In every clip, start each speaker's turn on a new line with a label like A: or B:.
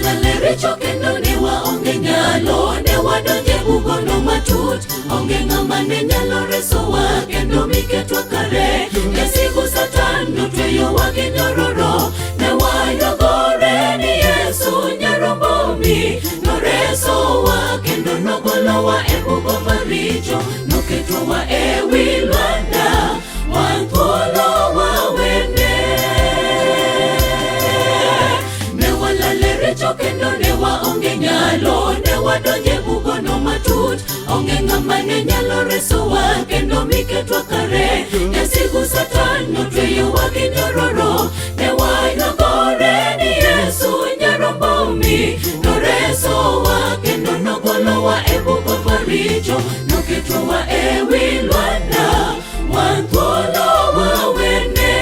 A: walale richo kendo ne waonge nyalo, ne wadonje bugono matut, onge ng'ama ne nyalo resowa kendo miketwa kare. Ne sigu Satan notweyowa gi nyororo, ne wayogore ni Yesu nyarombo mi noresowa kendo nogolowa e bugo maricho, noketowa e wi lwanda wan thuolo wawene. Ne walale richo kendo ne waonge nyalo, ne wadonje bugono matut, onge ng'ama ne nyalo resowa kendo miketwa kare. Ne sigu Satan notweyowa gi nyororo, ne wayogore ni Yesu nyarombo mi noresowa kendo nogolowa e bugo maricho, noketowa e wi lwanda wan thuolo wawene.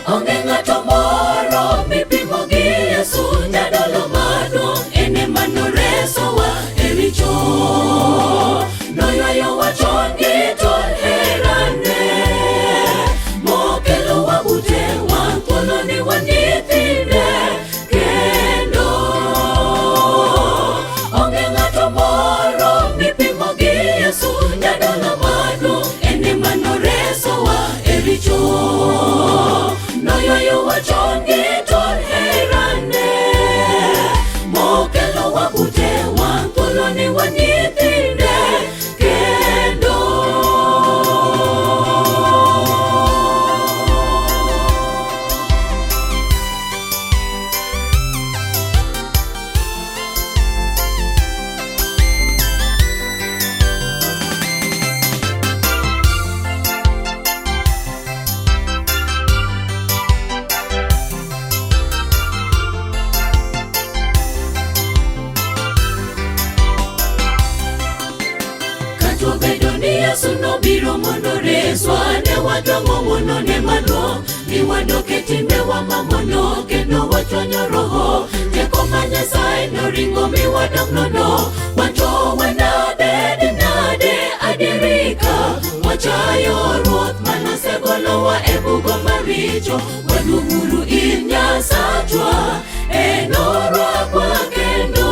A: Onge ng'ato moro mipimo gi Yesu jadolo maduong', ene manoresowa e richo, noywayowa chon gi tol herane, mokelowa bute wan thuolo ni wan nyithinde kendo. Onge ng'ato moro mipimo gi Yesu jadolo maduong', ene manoresowa e richo, noywayowa chon gi tol herane, mokelowa bute wan thuolo ni wan nyithinde kendo. Katobedo ni Yesu nobiro mondo reswa, ne wadongo mono ne maduong', ni wadoke timbewa mamono kendo wachwanyo roho. Teko ma Nyasaye noringo mi wadok nono, wato nade adirika, wachayo Ruoth manosegolowa e bugo maricho. Waduoguru ir Nyasachwa e norwakwa kendo.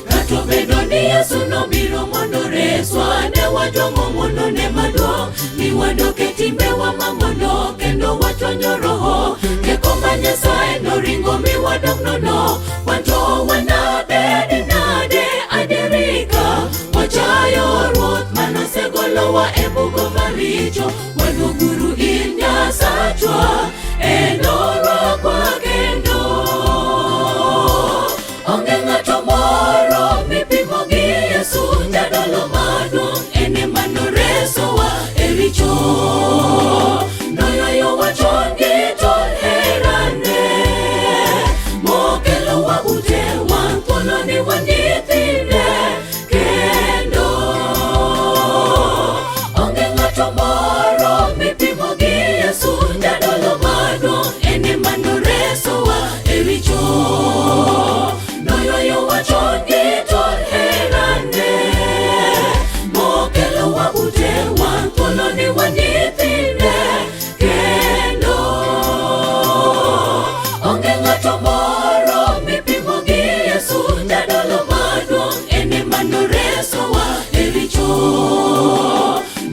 A: Katobedo ni Yesu nobiro mondo reswa, ne wadongo mono ne maduong', ni wadoke timbewa mamono kendo wachwanyo roho. Teko ma Nyasaye noringo mi wadok nono, wato nade adirika, wachayo Ruoth manosegolowa e bugo maricho. Waduoguru ir Nyasachwa e norwakwa kendo. Onge ng'ato moro mipimo gi Yesu jadolo maduong', ene manoresowa e richo, noywayowa chon gi tol herane, mokelowa bute wan thuolo ni wan nyithinde kendo. Onge ng'ato moro mipimo gi Yesu jadolo maduong', ene manoresowa e richo, noywayowa chon gi tol herane, mokelowa bute wan thuolo ni wan nyithinde kendo. Onge ng'ato moro mipimo gi Yesu jadolo maduong', ene manoresowa e richo,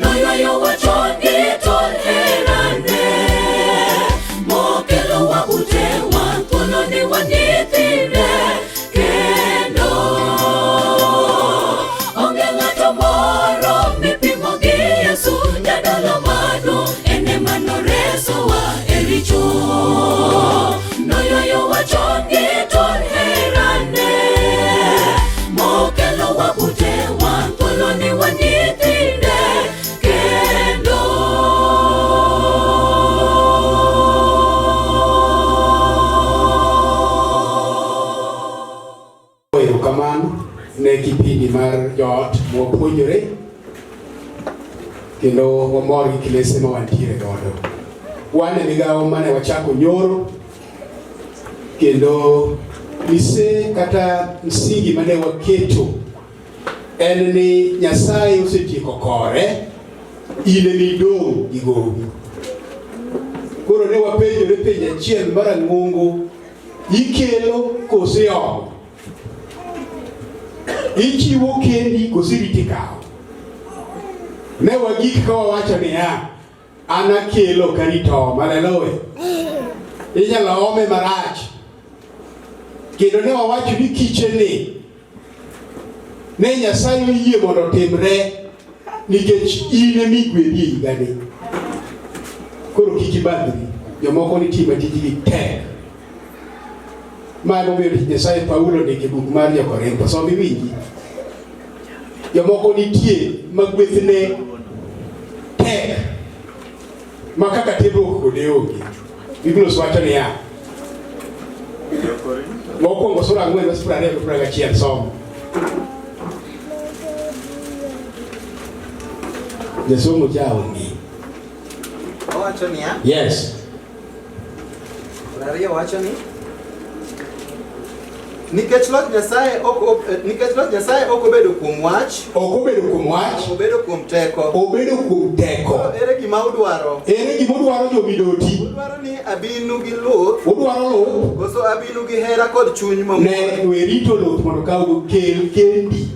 A: noywayowa chon gi tol herane, mokelowa bute wan thuolo ni wan nyithinde kendo. Onge ng'ato moro mipimo gi Yesu jadolo maduong', ene manoresowa e richo, noywayowa chon gi tol herane, mokelowa bute wan thuolo ni wan nyithinde kendo.
B: Erokamano ne kipindi mar joot mwapuonjore kendo wamor gi klese ma wantiere godo. Wan e migawo mane wachako nyoro, kendo mise kata msingi mane waketo en ni Nyasaye osetieko kore, in ni dong' igowi. Koro ne wapenjore penjo achiel marang'ongo, ikelo kose omo? Ichiwo kendi kose riti kawo? Ne wagik ka wawacho niya, an akelo karito, haleluya. Inyalo ome marach. Kendo ne wawacho ni kicheni ne Nyasaye oyie mondo otimre nikech in ema igwedhi e higani. Koro kik ibadhri, jomoko nitie tijgi tek. Mago omiyo Nyasaye Paulo ndiko e buk mar Jo-Korintho, som iwinji. Jomoko nitie ma gwethne tek, ma kaka timbruok kode onge. Biblia wacho niya, mokwongo sura 4:20-21 som. Jasomo jaonge.
C: Owacho niya?
B: Yes.
C: Ariyo wacho ni nikech Lord Nyasaye ok obedo kuom wach,
B: obedo kuom wach,
C: obedo kuom teko.
B: Obedo kuom teko.
C: Ere gima udwaro?
B: Ere gima udwaro jomidoti?
C: Udwaro ni abinu gi luth?
B: Udwaro luth?
C: Koso abinu gi hera kod chuny mamor?
B: Ne werito luth mondo kawgo kel kendi.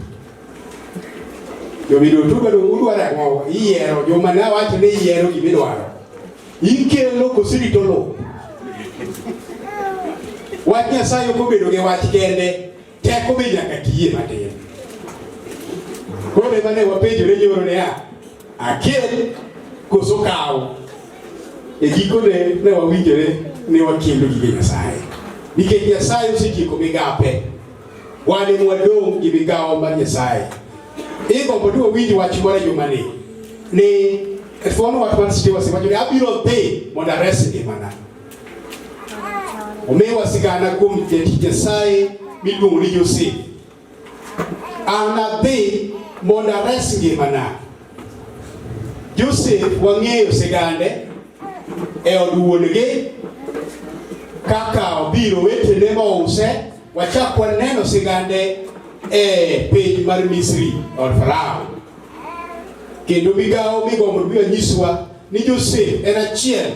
B: Jomidoti udwaro ang'o? Iyiero, joma ne wacho ni iyiero gimidwaro. Ikelo koso irito luth. Wach Nyasaye ok obedo gi wach kende, teko be nyaka tiye matin. Koro ema ne wapenjore nyoro niya, akel koso kawo? E gikone ne wawinjore ni wakelo gige Nyasaye. Nikech Nyasaye osetieko migape, wan ema wadong' gi migawo mar Nyasaye. Igombo ni wawinj wach moro jumani ni thuon wach mar Steve wasewacho ni abiro dhi mondo ares ngimana. Omiwa sigana kuom jatich Nyasaye miluongo ni Joseph. An adhi mondo ares ngimana. Joseph wang'eyo sigande e od wuon-gi kaka obiro wetene mouse. Wachak waneno sigande e piny mar Misri od Farao. Kendo migawo migombo biro nyiswa ni Joseph en achiel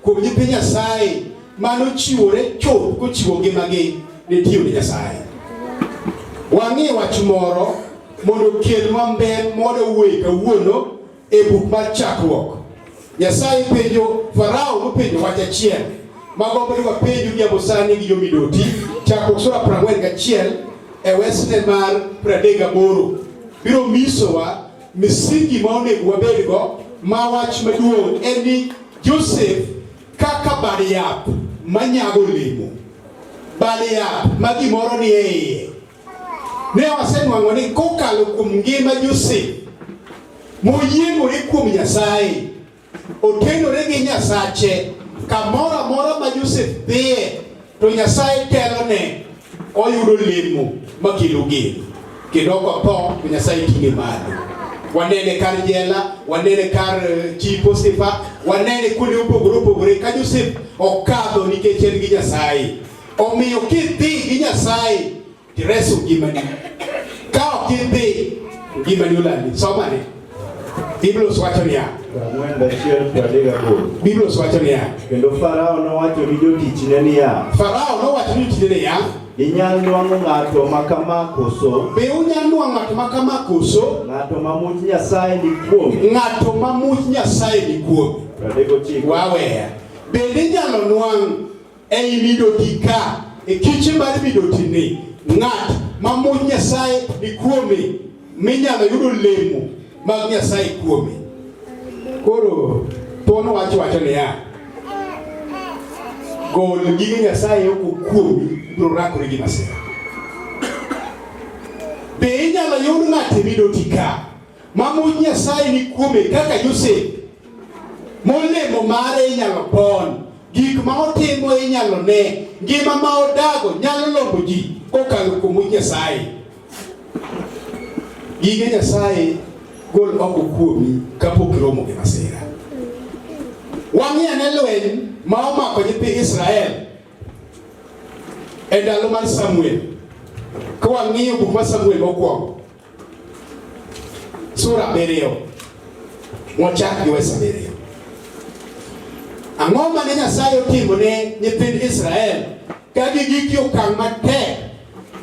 B: kuom nyithi Nyasaye mano chiwore chuth kochiwo ngimagi ne tiyo ne Nyasaye. Wang'e wach moro mondo kelnwa mber mondo wuoyi kawuono e buk mar chakruok. Nyasaye penjo Farao nopenjo wach achiel magombo ni wapenjo giabo sani gi jomidoti. Chakruok sura 41 e wesne mar 38 biro misowa misingi ma onego wabedgo, ma wach maduong' en ni Joseph kaka bad yath manyago olemo, bad yath ma gimoro ni e iye. Ne wasenwang'o ni kokalo kuom ngima Joseph moyiengore kuom Nyasaye, otenore gi Nyasache, kamoro amora ma Joseph dhiye to Nyasaye telone, oyudo olemo makelo geno. Kendo otho to Nyasaye ting'e malo. Wanene kar jela, wanene kar chi Potifa, wanene kuonde opogore opogore ka Joseph okadho nikech en gi Nyasaye. Omiyo kidhi gi Nyasaye tireso ngimani. Ka ok idhi ngimani olali. Somane. Biblia wacho niya. Biblia wacho niya.
D: Kendo Farao nowacho ni jotichne niya.
B: Farao nowacho ni jotichne niya.
D: Inyalo nwang'o ng'ato ma kama koso?
B: Be unyalo nwang'o ng'ato ma kama koso?
D: Ng'ato ma much Nyasaye ni kuome.
B: Ng'ato ma much Nyasaye ni kuome. Waweya. Bende inyalo nwang' ei midoti ka, e kiche mar midoti ni, ng'at ma much Nyasaye ni kuome, minyalo yudo olemo mag Nyasaye kuome. Koro thuon wacho niya, gol gige Nyasaye oko kuomi, biro rakore gi masira. Be inyalo yud ng'at midoti ka ma much Nyasaye ni kuome kaka Joseph, molemo mare inyalo pon, gik ma otimo inyalo ne, ngima ma odago nyalo lombo ji kokalo kuom much Nyasaye. Gige Nyasaye gol oko kuomi kapok iromo gi masira. Wang'e ane lweny ma omako nyithi Israel e ndalo mar Samuel. Ka wang'iyo buk mar Samuel mokwongo sura 7 mochak gi wesa 7. Ang'o mane Nyasaye otimo ne nyithind Israel ka gigiki okang' matek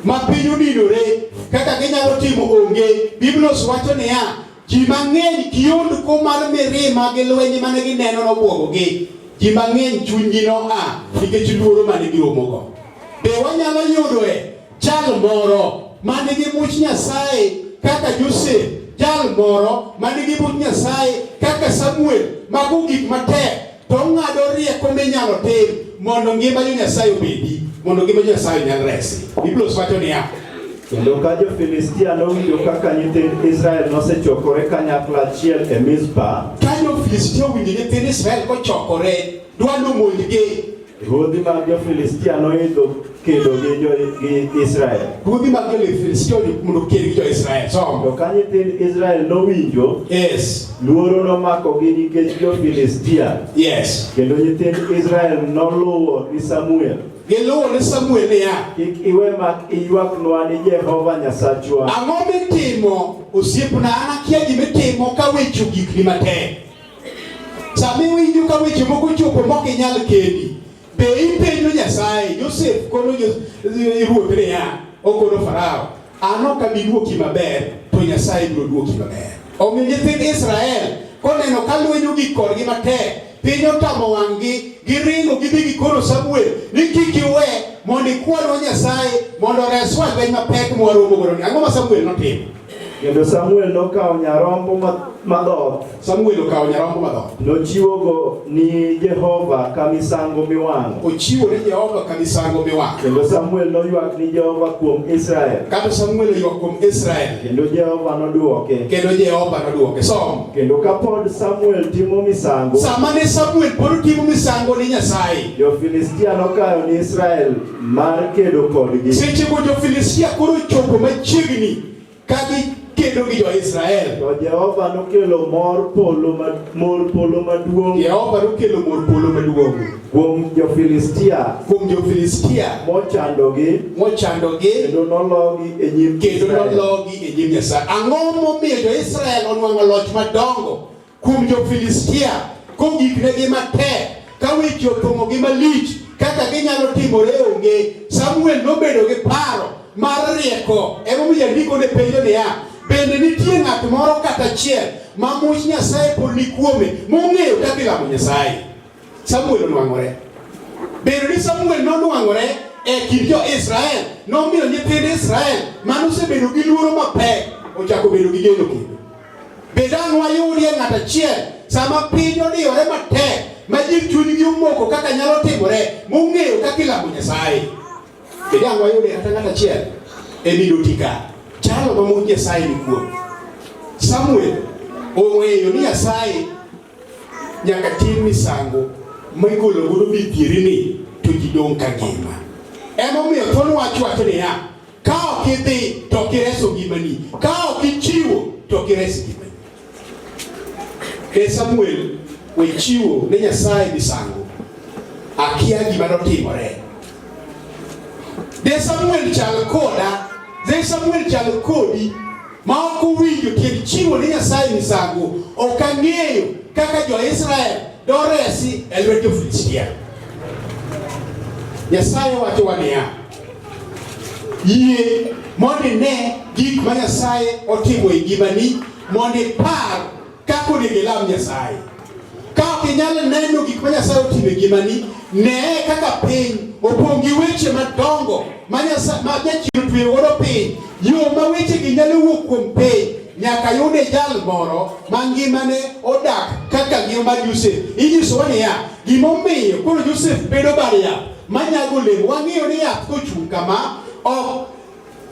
B: ma piny odinore kaka ginyalo timo onge. Biblos wacho niya, ji mang'eny kiondko mar mirima gi lweny mane gineno nobwogogi. Ji mang'eny chunygi noa nikech luoro mane giromogo. Be wanyalo yudoe jal moro mane gi much Nyasaye kaka Joseph, jal moro mane gi much Nyasaye kaka Samuel, mago gik matek to ng'ado rieko minyalo tim mondo ngima Nyasaye obedi, mondo ngima Nyasaye nyal resi. Biblos wacho niya,
D: kendo ka jo-Filistia nowinjo kaka nyithind Israel nosechokore kanyakla achiel e Mizpa,
B: ka jo-Filistia owinjo nyithind Israel kochokore dwa nomonjgi,
D: ruodhi mag jo-Filistia noidho kedo gi Israel.
B: ruodhi mag jo-Filistia mondo ked gi jo-Israel.
D: To ka nyithind Israel nowinjo,
B: Yes.
D: luoro nomakogi nikech jo-Filistia.
B: Yes.
D: Kendo nyithind Israel noluwo ni Samuel.
B: Giluwo ni Samuel niya,
D: Kik iwe mak iywaknwa ni Jehova Nyasachwa.
B: ang'o mitimo osiepna, an akia gimitimo ka wecho gik ni matek. Sami winjo ka weche moko chopo mok inyal kendi, be ipenjo Nyasaye. Joseph kono ruoth niya, okono Farao, an ok abi duoki maber, to Nyasaye biro duoki maber. Omiyo nyithind Israel koneno ka lweny ogik kodgi matek, piny otamo wang'gi, giringo gidhi gikono Samuel ni kik iwe mondo ikwanwa Nyasaye mondo reswa lweny mapek mwaromo godo ni. Ang'o ma Samuel notimo?
D: Kendo Samuel nokawo nyarombo madhoth.
B: Samuel okawo nyarombo madhoth,
D: Nochiwogo ni Jehova ka misango miwang'o.
B: ochiwo ne Jehova ka misango miwang'o.
D: Kendo Samuel noywak ni Jehova kuom Israel.
B: Kata Samuel oywak kuom Israel,
D: Kendo Jehova nodwoke.
B: kendo Jehova nodwoke. Som.
D: Kendo kapod Samuel timo misango,
B: Sama ne Samuel pod timo misango ni Nyasaye,
D: jo-Filistia nokayo ni Israel mar kedo kodgi.
B: seche go jo-Filistia koro chopo machiegni ka gikedo gi jo-Israel.
D: To Jehova nokelo mor polo maduong'
B: Jehova nokelo mor polo maduong'
D: kuom jo-Filistia
B: kuom jo-Filistia
D: mochandogi,
B: mochandogi
D: kendo nologi e nyim
B: kendo
D: Israel.
B: nologi e nyim Nyasaye. Ang'o momiyo jo-Israel onwang'o loch madongo kuom jo-Filistia kogiknegi matek, ka weche opong'ogi malich kaka ginyalo timore onge? Samuel nobedo gi paro mar rieko. Emomiyo ndiko ne penjo niya, bende nitie ng'at moro kata achiel ma much Nyasaye pod ni kuome mong'eyo kaka ilamo Nyasaye? Samuel onwang'ore. Bende ni Samuel nonwang'ore e kind jo-Israel, nomiyo nyithind Israel manosebedo gi luoro mapek ochako bedo gi geno kendo. Bende ang' wayudie ng'at achiel sama piny odiyore matek ma ji chunygi omoko kaka nyalo timore mong'eyo kaka ilamo Nyasaye. Bende ang' wayudie kata ng'at achiel e Midotika, chalo ma much Nyasaye ni kuom. Samuel ong'eyo ni Nyasaye nyaka tim misango ma igolo godo midhieri ni to ji dong' ka ngima. Emomiyo thon wacho niya, ka ok idhi to ok ireso ngimani, ka ok ichiwo to ok ires ngimani. Samuel we chiwo ne Nyasaye misango, akia gima notimore. De Samuel chal koda, de Samuel chal kodi ma ok owinjo tiend chiwo ne Nyasaye misango. Ok ang'eyo kaka jo-Israel doresi e lwet jo-Filistia. Nyasaye wacho niya, yie mondo ine gik ma Nyasaye otimo e ngimani, mondo ipar kaka onego ilam Nyasaye. Ka ok inyalo neno gik ma Nyasaye otimo e ngimani, nee kaka piny opong' gi weche madongo ma jachien otweyo godo piny. Yo ma wechegi nyalo wuok kuom piny, nyaka yude jal moro ma ngimane odak kaka ngima mar Joseph. Inyisowa niya, gimomiyo koro Joseph bedo bad yath manyago olemo. Wang'eyo ni yath kochung' kama, ok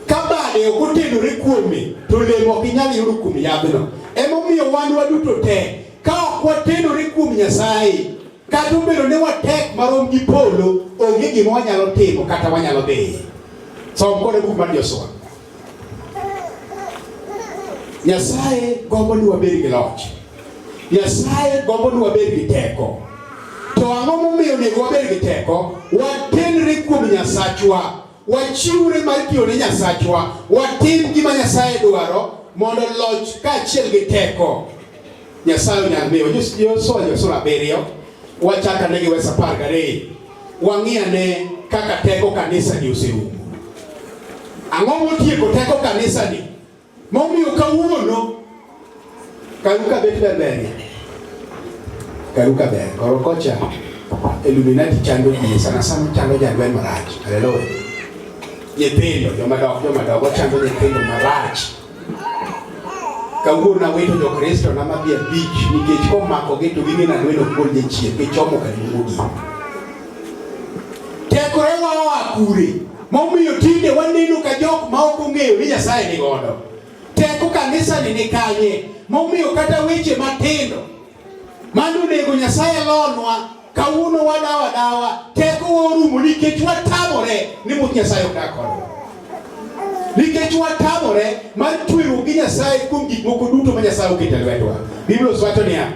B: ka bade ok otenore kuome, to olemo ok inyal yudo kuom yadhno. Emomiyo wan waduto te, ka ok watenore kuom Nyasaye, kata obedo ne watek marom gi polo, onge gima wanyalo timo kata wanyalo dhi. Som kode buk mar Joshua. Nyasaye gombo ni wabed gi loch. Nyasaye gombo ni wabed gi teko. To ang'o momiyo onego wabed gi teko? Watenre kuom Nyasachwa, wachiwre mar tiyo ne Nyasachwa, watim gima Nyasaye dwaro mondo loch kaachiel gi teko Nyasaye onyal miyo. Joshua 7 wachaka negi wesa pargare wang'iane kaka teko kanisa ni usirumu. Ang'o motieko teko kanisa ni momiyo kawuono karuka bet berberi karuka ber koro kocha Illuminati chando ji sana chando jadwen marach. Haleluya. Nyithindo jomadongo chando nyithindo marach. Kawuono nawito jo Kristo na mabia beach nikech komako gi to ging'e na lwedo kod jachien ke chomo kalimugi. Tekore wa kure momiyo tinde waneno ka jok ma ok ong'eyo ni Nyasaye ni godo. Teko kanisa ni kanye momiyo kata weche matindo manu nego Nyasaye lonwa kawuono wadawa teko orumo nikech watamore ni mut Nyasaye odakodo. Nikech watamore mar twiro gi Nyasaye kuom gik moko duto ma Nyasaye oketo e lwetwa. Biblia wacho niya,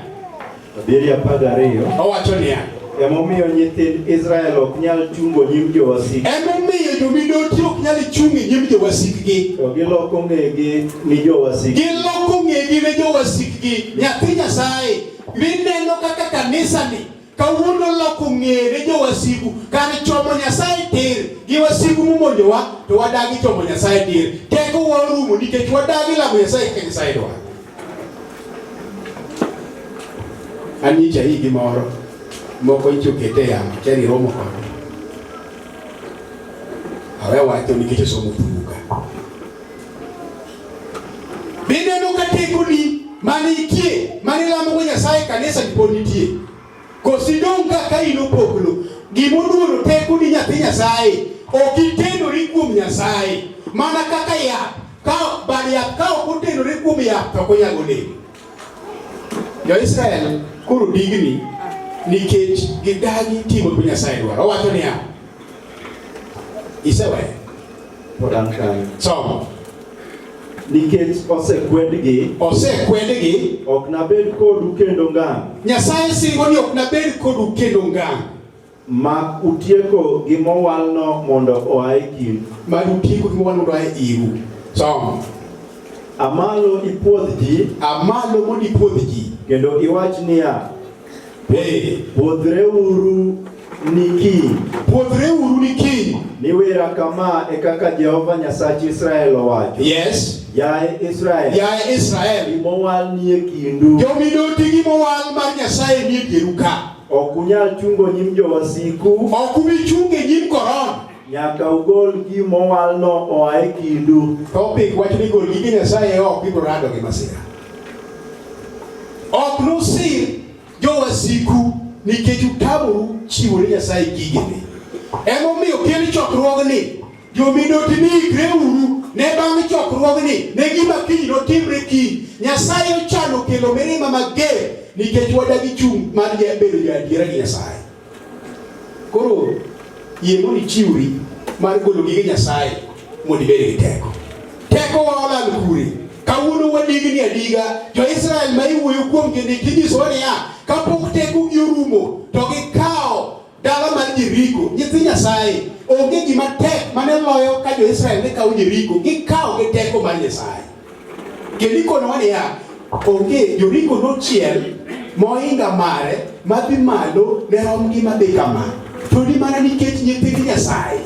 D: Abiria pagariyo
B: owacho niya,
D: emomiyo nyithind Israel ok nyal chungo nyim jowasik.
B: Emomiyo jomidoti ok nyal chung e nyim jowasikgi.
D: To giloko ng'egi ni jowasikgi.
B: Giloko ng'egi ne jowasikgi. Nyathi Nyasaye mineno kaka kanisa ni kawuono loko ng'ere jowasiku kane chomo Nyasaye tir gi wasiku mumonjowa to wadagi chomo Nyasaye tir. Teko warumo nikech wadagi lamo Nyasaye kaka Nyasaye dwa. Anyicha higi moro moko ichokete yamo cheri romo kono. Awe wacho nikech somo tuka. Bineno ka teko ni mani itie mani lamo go Nyasaye kanisa ni nitie. Kosidong kaka inopoglo gimoduoro teko ni nyathi Nyasaye okitenori kuom Nyasaye mana kaka ya ka bali ya ka okitenori kuom ya to konyago ne. Jo Israel kuro digni nikech gidagi timo kuom Nyasaye dwaro. Owacho niya, isewe
D: Podan kan.
B: Somo.
D: Nikech osekwedgi ok nabed kodu kendo ngang'.
B: Nyasaye singo ni ok nabed kodu kendo ngang'.
D: Ma utieko gimowalno mondo oa e kind.
B: Ma utieko gimowalno mondo oa e iru. Somo.
D: Amalo ipuodh ji.
B: Amalo mondo ipuodh ji.
D: Kendo iwach niya, puodhreuru niki.
B: Puodhreuru niki.
D: Ni wera kama e kaka Jehova Nyasach Israel owacho.
B: Yes.
D: Yaye Israel. Gimowal ni e kindu.
B: Jomidoti gimowal mar Nyasaye ni e dieru ka.
D: Ok unyal chungo nyim jowasiku.
B: Ok ubichunge nyim koron.
D: Nyaka ugol gimowalno oa e kindu.
B: Topic wacho ni gol gige Nyasaye ok biro rado gi masira. Ok nusir jowasiku nikech utamoru chiwo ne Nyasaye gigene. Emomiyo kel chokruogni jomidoti ni igreuru ne bang' chokruogni ne gima kiny notimre kiny. Nyasaye ochano kelo mirima mager nikech wadagi chung' mar bedo jadiera gi Nyasaye. Koro yie mondo ichiwri mar golo gige Nyasaye mondo ibed gi teko. Teko waolal kure. Kawuono wadigni adiga jo Israel ma iwuoyo kuom gi nyiso niya kapok teko gi orumo to gikawo dala mar Jeriko. Nyithi Nyasaye onge gima tek mane loyo ka jo Israel ne kawo Jeriko. Gikawo gi teko mar Nyasaye. Kendo ikono niya onge Jeriko nochiel moinga mare madhi malo ne rom gi madhi kama. To ni mana nikech nyithind Nyasaye.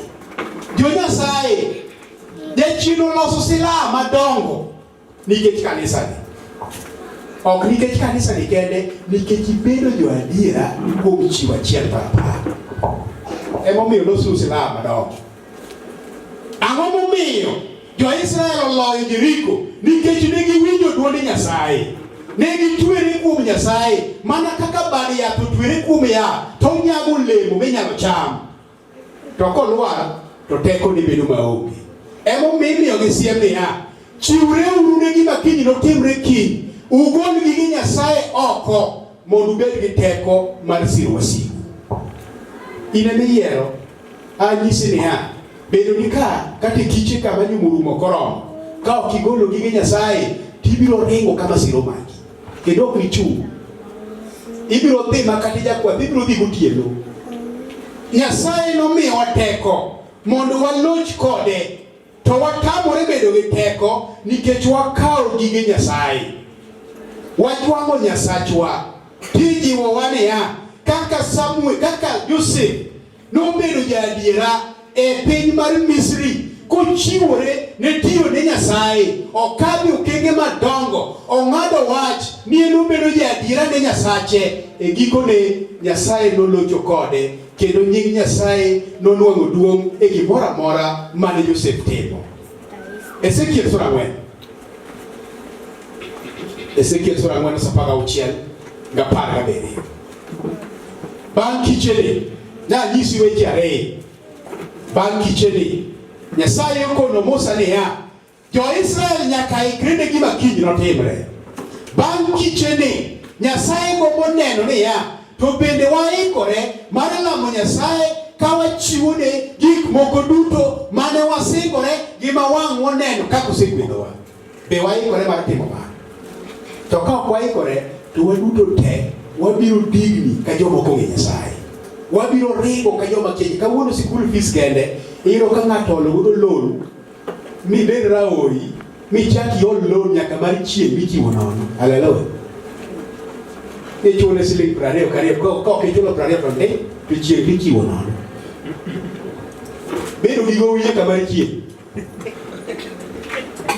B: Jo Nyasaye jachino loso silaha madongo nikech kanisa ni. Ok nikech kanisa ni kende, nikech ibedo jo adiera kuom chiwo achiel par. Emomiyo loso silaha madongo. Ang'o momiyo jo Israel oloyo Jeriko? Nikech ne giwinjo dwond Nyasaye. Ne gitwere kuom Nyasaye mana kaka bad yath otwere kuom yath to onyago olemo minyalo cham. To kolwar to teko ni bedo maonge. Emomiyo gisiem niya, chiwreuru ne gima kiny notimre kiny. Ugol gige Nyasaye oko mondo ubed gi teko mar siro wasiku. Ine yiero anyisi niya, bedo ni kata kiche kama nyumurumo koromo. Ka ok igolo gige Nyasaye tibiro ringo kama siro maki. Kendo ok nichung'. Ibiro dhi makati jakwath, ibiro dhi gotieno. Nyasaye nomiyowa teko mondo waloch kode. To watamore bedo gi teko nikech wakawo gige Nyasaye. Wajwango Nyasachwa. Tijiwo wane ya kaka Samuel, kaka Joseph nobedo jadiera e piny mar Misri kochiwore ne tiyo ne Nyasaye, okadho okenge madongo, ong'ado wach ni en obedo jadiera ne Nyasache. E gikone Nyasaye nolocho kode kendo nying Nyasaye nonwang'o duong' e gimoro amora mane Joseph timo. Ezekiel sura 4. Ezekiel sura 4:16 ga 17. Bang' kichene na nyisi weche ariyo. Bang' kichene Nyasaye okono Musa niya, jo-Israel nyaka ikre ne gima kiny notimre. Bang' kichene Nyasaye gombo neno niya, to bende waikore mar lamo Nyasaye ka wachiwone gik moko duto mane wasingore gi ma wang' waneno kaka osegwedhowa. Be waikore mar timo mano? To ka ok waikore, to waduto te wabiro digni ka joma ok ong'e Nyasaye. Wabiro ringo ka joma keny. Kawuono sikul fees kende iyudo ka ng'ato ologo loan mi bed raori mi chak iol loan nyaka mar chieng' michiwo nono. Haleluya. Ichule siling 20 kariyo ka ok ichulo 20 to chieng' michiwo nono. Bedo gi gowi nyaka mar chieng'.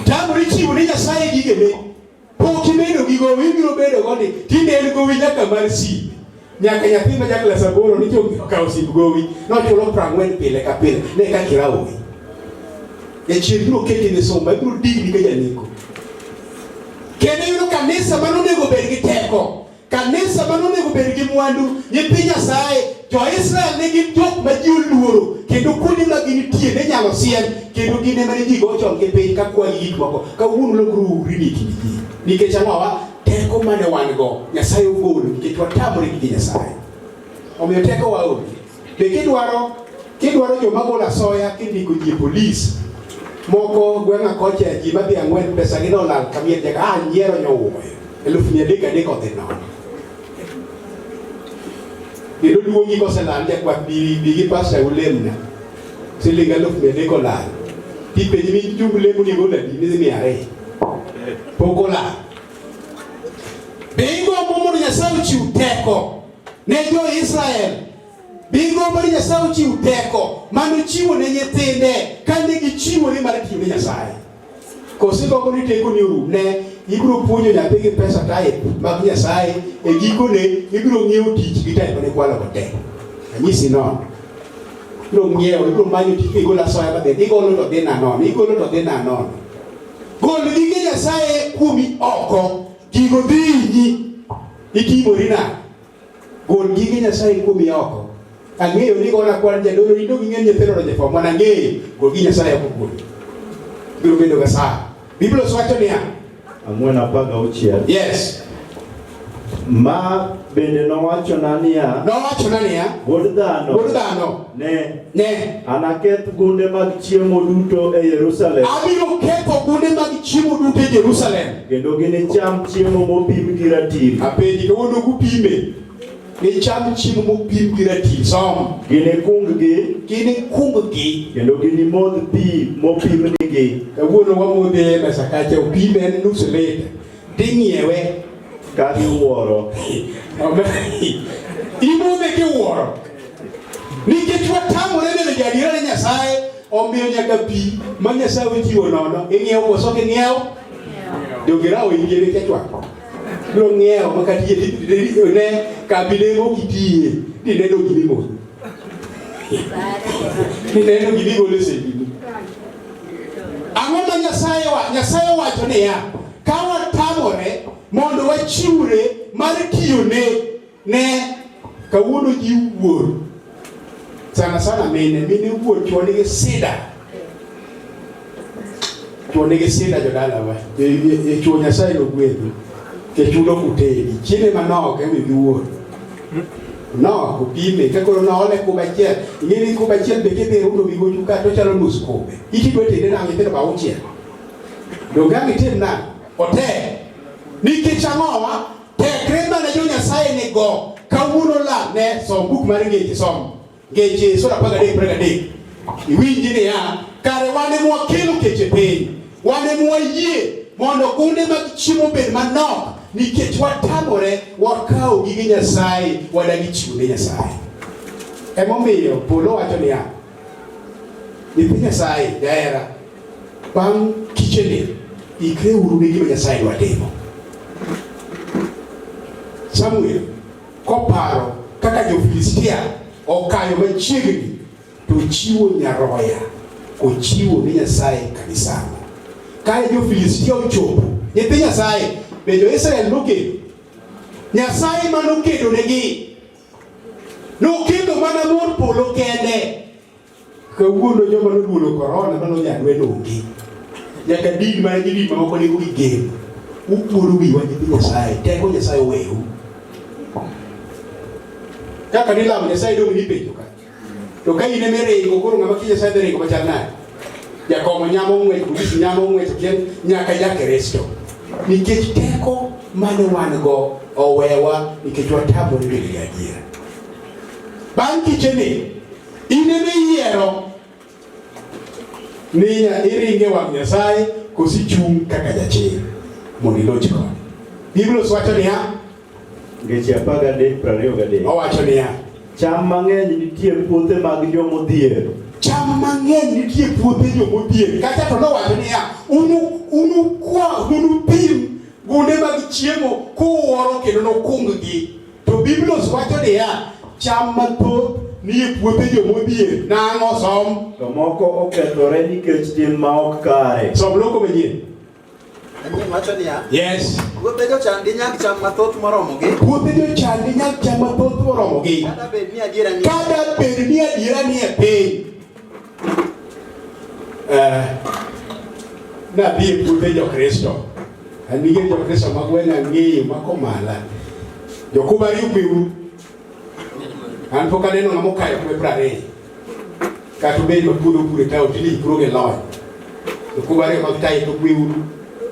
B: Tamori chiwo ne Nyasaye gigene. Pok ibedo gi gowi, ibiro bedo goni tinde en gowi nyaka mar si. Nyaka nyathi ma jakla saboro ni jogi okawo sip gowi nochulo 40 pile ka pile ne ka kirawo. E chieng' biro keti ne somba, ibiro digni ka janeko. Kendo yudo kanisa manonego bed gi teko, kanisa manonego bed gi mwandu, nyithi Nyasaye, jo-Israel ne gin jok ma ji oluoro, kendo kuonde ma ginitie ne nyalo siem, kendo gin ema ne ji go chon gi piny ka kwagi gik moko. Kawuono lokru uri nikech ji. Nikech ang'owa teko mane wan go Nyasaye ogolo nikech watamore gi Nyasaye. Omiyo teko waonge. Be kidwaro joma golo asoya kindiko ji polis moko gweng'a kocha ji madhi 4 pesa gi dolal kamien jaka nyiero nyowuoyo 3,300 odhi nono. Kendo duongi koselal jakwath bigi pasta ulemna siling 3,300 olal. Tipenji mi chung lemo ni gola di ni 200. Poko la. Bingo momo Nyasaye chiu teko ne jo-Israel. Bingo momo Nyasaye chiu teko mano chiwo ne nyithinde kane gichiwo ne mar tiyo ne Nyasaye. Kosi gogo ni teko ni orum ne ibiro puonjo nyathi gi pesa type mag Nyasaye e gikone ibiro ng'iewo tich gi type ne kwalo kote. Anyisi no. Ibiro ng'iewo, ibiro manyo tich igolo asoya ba de igolo to dhi nanon, igolo to dhi nanon. Gol gige Nyasaye kuomi oko, gigo dhinyi itimori na. Gol gige Nyasaye kuomi oko. Ang'eyo ni gona kwan jadolo indo gi ng'eny nyithindo roje fo mana ng'eyo gol gige Nyasaye oko kuomi. Biro bedo ga sa. Biblia wacho niya
D: 4:16.
B: Yes.
D: Ma bende nowacho na niya. Wuod dhano. Ne. Anaketh gunde mag chiemo duto e Jerusalem.
B: Abiro ketho gunde mag chiemo duto e Jerusalem.
D: Kendo ginicham chiemo mopim gi ratil.
B: Apenji ka wono gupime. Ni cham chiemo mopim gi ratil. Som.
D: Ginikung gi.
B: Kendo
D: ginimodh pi mopim nigi.
B: Ka wono wamodhe mesa kacha upime en nus lita. Ding'iewe.
D: Ka giwuoro.
B: Imodhe kiwuoro. Nikech watamore neno jadiera ne Nyasaye, omiyo nyaka pi ma Nyasaye ochiwo nono. Ing'iewo koso king'iewo? Dogirawo injere kechwako. Biro ng'iewo makati ne kabilemo kitiye. Dineno gimimo. Dineno gimimo lesebini. Ang'o ma Nyasaye wacho niya, ka watamore mondo wachiwre mar tiyo ne kawuono ji wuor. Sana mine wuor chwonigi sida. Chwonigi sida jodalawa. Chwo Nyasaye nogwedho. Kechulo kutedi. Chiene manok emi wuor. No, kupime. Kakoro noole kubachiel. Ing'eni kubachiel be kidhi rundo bigochu ka to chalo nus kube. Iki dwe tende na nyithindo ba uchiel. Dongangi tim na. Ote. Nikech ang'owa tekre mane jo Nyasaye ne go kawuono la ne som buk mar Ngeche som. Ngeche sura 13:3. Iwinji niya, kare wane mwakelo keche piny. Wane mwayie mondo gunde mag chiemo bed manok nikech watamore wakao gige Nyasaye wadagi chiwo ne Nyasaye. Emomiyo Paulo wacho niya, nyithi Nyasaye jahera, bang' kichene ikre uru ne gima Nyasaye dwa timo. Samuel koparo kaka jo-Filistia okayo machiegni to chiwo nyaroya, ochiwo ne Nyasaye kanisano. Kane jo-Filistia ochopo, nyithi Nyasaye be jo-Israel nokedo. Nyasaye manokedo negi nokedo mana mor polo kende. Kawuono joma noduolo korona manonyadwe nonge. Nyaka din mana jidin mamoko nego gigeno. Upuoro wiwa nyithi Nyasaye, teko Nyasaye oweu. Kaka nilamo Nyasaye dong' nipenjo ka. To ka in emerego koro ng'ama ki Nyasaye dherego machal nade? Jakomo nyamo ng'wech, polisi nyamo ng'wech, nyaka jake resto. Nikech teko mane wan go owewa nikech watamore bedo gi adiera. Bang' kichene, in emiyiero ni iringe wang' Nyasaye kosi chung' kaka jachir mondo iloch kode. Biblos wacho niya,
D: Ngeche 13:23
B: owacho niya,
D: cham mang'eny nitie puothe mag jomodhier.
B: Cham mang'eny nitie puothe jomodhier. Kata to nowacho niya, unupim gunde mag chiemo kuwuoro kendo nokung gi. To Biblos wacho niya, cham mathoth nie puothe jomodhier. Nang'o som?
D: To moko okethore nikech tim ma ok kare.
B: Som loko manyien.
C: Wacho niya,
B: Yes.
C: puothe jochan di nyak cham mathoth moromogi.
B: Puothe jochan di nyak cham mathoth moromogi.
C: Kata bed ni adiera ni.
B: Kata bed ni adiera ni e piny. Nadhi e puothe jo-Kristo. Anige jo-Kristo magweng' ang'eyo makomala. Jokubari umiu. An pok aneno ng'ama okayo kume 20. Kata obed ma puodho pure tao tini ipuro gi lony. Jokubari mag tayo to kweuru.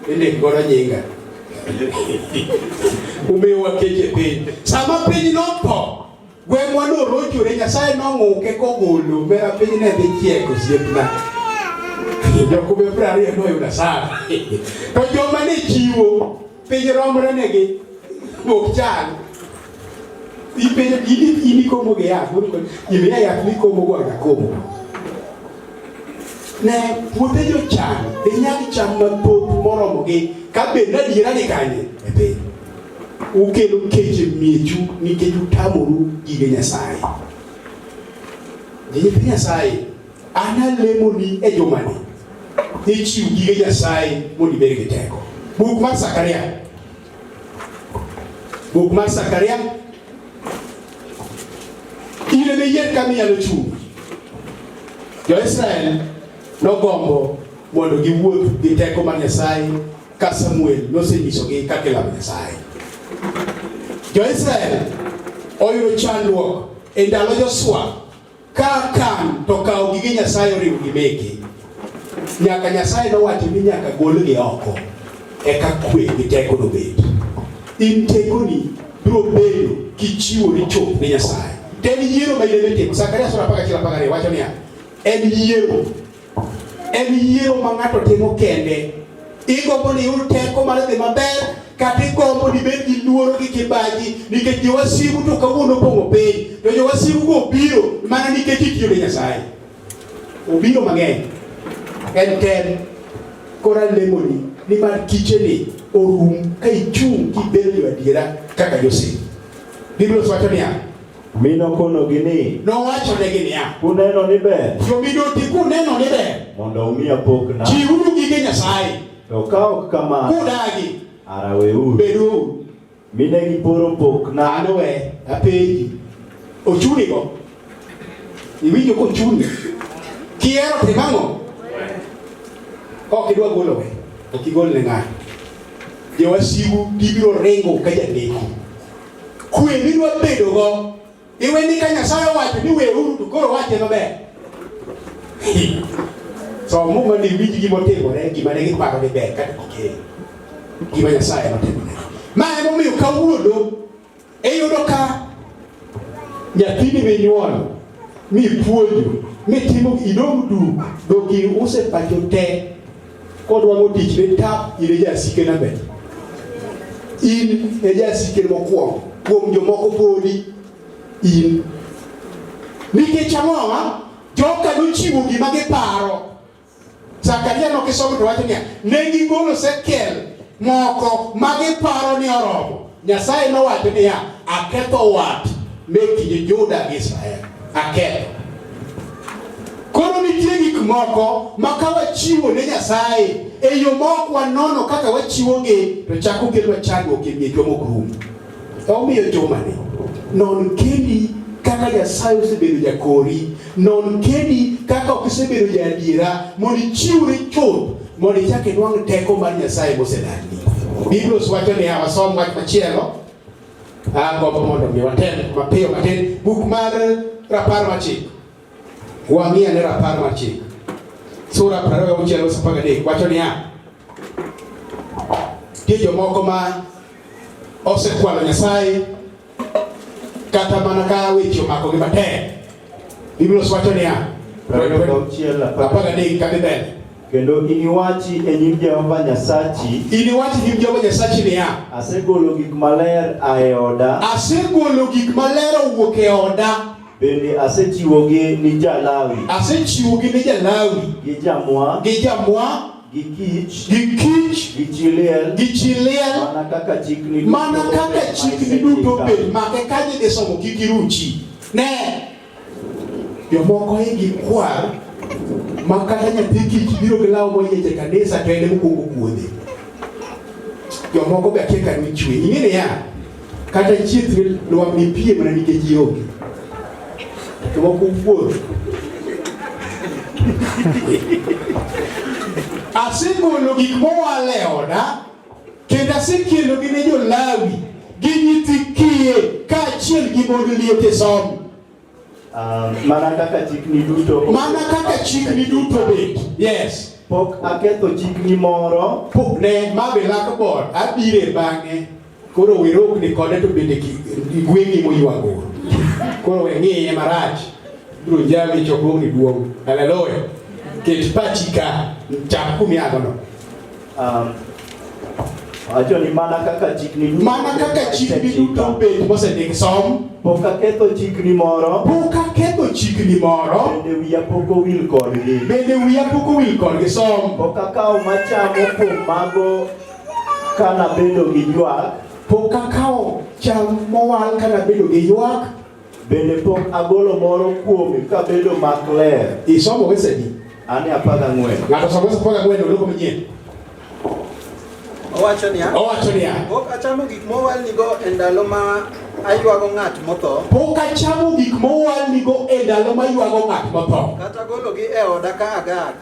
B: Inde godo nyinga. Umiwa keche piny. Sama piny notho, gweng'wa norochore, Nyasaye nong'uke kogolo mera piny ne dhi chiek osiepna. Jokube 20 noyudo asara. To joma ne chiwo piny romre negi ok chal. Ini komo gi yath, imiya yath mikomo go akakomo. Ne puothe jochan dhi nyag cham mathoth moromogi ka bed nadiera ni kanye e piny. Ukelo keche miechu nikech utamoru gige Nyasaye. Nyithi Nyasaye, an alemoni e jomani ichiw gige Nyasaye mondo ibed gi teko. Buk mar Zakaria. Buk mar Zakaria. Ine ne yier kama inyalo chung'. Jo-Israel nogombo mondo giwuoth gi teko mar Nyasaye ka Samuel nosenyisogi kaka ilamo Nyasaye. Jo-Israel oyudo chandruok e ndalo Joshua ka Akan to kawo gige Nyasaye oriwo gi meke. Nyaka Nyasaye nowacho ni nyaka golgi oko eka kwe gi teko nobed. In tekoni biro bedo kichiwo ni chop ne Nyasaye. En yiero ma ine timo. Zakaria 11:12 wacho niya, en yiero ma ng'ato timo kende. Igombo ni iyud teko mar dhi maber, kata igombo ni ibed gi luoro gi kibaji nikech jowasigu to kawuono opong'o piny. To jowasigu go obiro mana nikech itiyo ne Nyasaye. Obiro mang'eny. En tem kora lemoni ni mar kicheni orum ka ichung' kibedo adiera kaka Joseph. Biblia wacho niya,
D: Minokonogi ni,
B: nowacho negi niya,
D: kuneno ni ber
B: jomidoti kuneno ni ber
D: mondo umiya pokna,
B: chiwuru gige Nyasaye.
D: to ka ok kamano
B: Kudagi
D: araweuru.
B: bedu
D: Mine giporo pokna.
B: An we apenji ochunigo. Iwinjo kochuni kiero timang'o ok idwa golo we, ok igol ne ng'ato. Jowasigu gibiro ringo ka janeko. Kwe midwa bedo go iwe ni ka Nyasaye owacho ni weuru to koro wache maber. So mungu ni winji gimotimore gima ne giparo ni ber kata ok gima Nyasaye notimore. Ma emomiyo kawuono iyudo ka nyathini minyuolo mipuonjo mitimo idong' duk dogi usepacho te kodwa mo tich ne tap ire jasike na ber. in e jasike mokwongo kuom jomoko podi in nikech ang'owa joka nochiwo gima giparo. Zakaria nokisomo to wacho niya ne gigolo sekel moko magiparo ni oromo. Nyasaye nowacho niya aketho wat mekije Juda gi Israel, aketho. Koro nitie gik moko makawachiwo ne Nyasaye e yo mok wanono kaka wachiwogi to chako kelo chandruok e miech jomok rum. Omiyo jomani non kendi kaka Nyasaye osebedo jakori, non kendi kaka osebedo jaadiera mondo ichiwre chuth mondo ichak inwang' teko mar Nyasaye mosedani. Biblos wacho ni wasom wach machielo gombo mondo mi watem mapiyo matin buk mar rapar mar chik. Wang'ia ne rapar mar chik sura 26 wacho niya tie jomoko ma osekwalo Nyasaye kata mana ka weche omako gi matek. Biblos wacho niya 26 kadhi mbele
D: kendo iniwachi e nyim Jehova Nyasachi,
B: iniwachi nyim Jehova Nyasachi niya
D: asegolo gik maler ae oda,
B: asegolo gik maler owuok e oda,
D: bende asechiwogi ni Jalawi,
B: asechiwogi ni Jalawi
D: gi jamwa,
B: gi
D: kich,
B: gi chiliel
D: mana kaka
B: chikni duto bed make kanyi de somo kikiruchi. Ne jomoko igi kwar makata nyathi kich biro gi law moyieche kanisa to ene mokwongo puodhe. Jomoko be akia ka nichwe ing'e ya kata chieth lwamni pie mana nikech ionge to moko puodho. Asegolo gik mowal e oda kendo asekelogi ne Jolawi gi nyithi kiye kaachiel gi mod liete som.
D: Mana kaka chikni duto bet. Yes. Pok aketho chikni moro.
B: Pok ne mabe lako bor abire bang'e koro werok ni kode to bende gweng'i moywago. Koro we ng'iye marach biro jawi chokruogni duong'. Haleluya. Ket pachi ka chak kumiagono.
D: Acho ni mana kaka chikni
B: duto bet mosendik som.
D: Pok aketho chikni moro. Bende wiya pok owil kodgi. Som. Pok akawo machamo kuom mago kana bedo gi ywak.
B: Pok akawo cham mowal kana bedo gi ywak.
D: Bende pok agolo moro kuome ka bedo mak ler.
B: Isomo weseni.
D: Ani 14.
B: Ng'ato somo 14 oloko manyien.
C: Owacho niya
B: pok
C: achamo gik mowal nigo e ndalo ma aywago ng'at motho.
B: Kata gologi e oda ka agak.